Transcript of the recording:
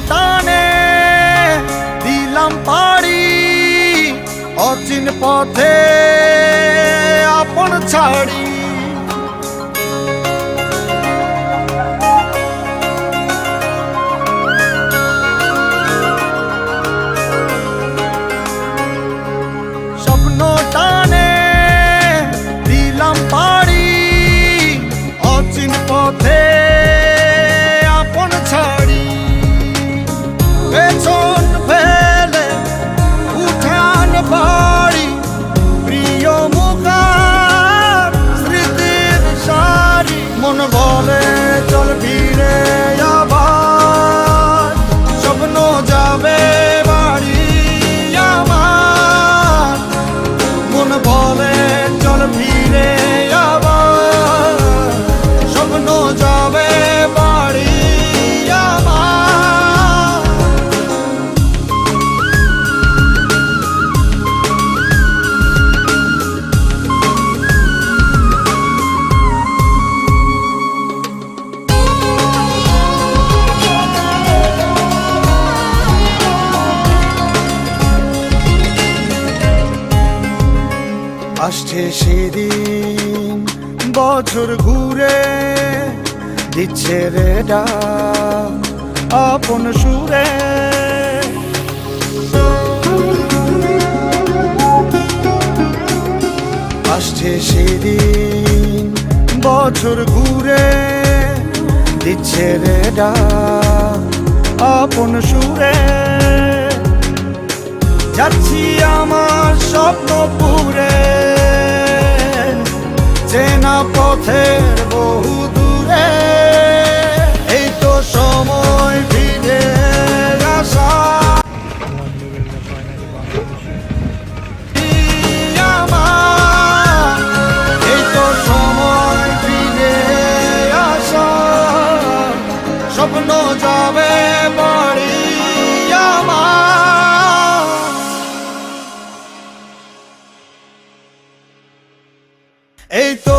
টানে দিলাম পাড়ি অচিন পথে আপন ছাড়ি। স্বপ্ন টানে দিলাম পাড়ি অচিন পথে আপন ছাড়ি। পেছন ফেলে উঠান বাড়ি প্রিয় মুখার স্মৃতির সারি। মন বলে চল ফিরে আবার স্বপ্ন যাবে বাড়ি আমার। মন বলে চল ফিরে আবার স্বপ্ন যাবে বাড়ি আমার। আসছে সেদিন বছর ঘুরে দিচ্ছে রে ডাক আপন সুরে। আসছে সেদিন বছর ঘুরে দিচ্ছে রে ডাক আপন সুরে। যাচ্ছি আমার স্বপ্ন পুরে চেনা পথের বহু দূরে। এই তো সময় ফিরে আসা আমার। এই তো সময় ফিরে আসা স্বপ্ন যাবে বাড়ি আমার। এই তো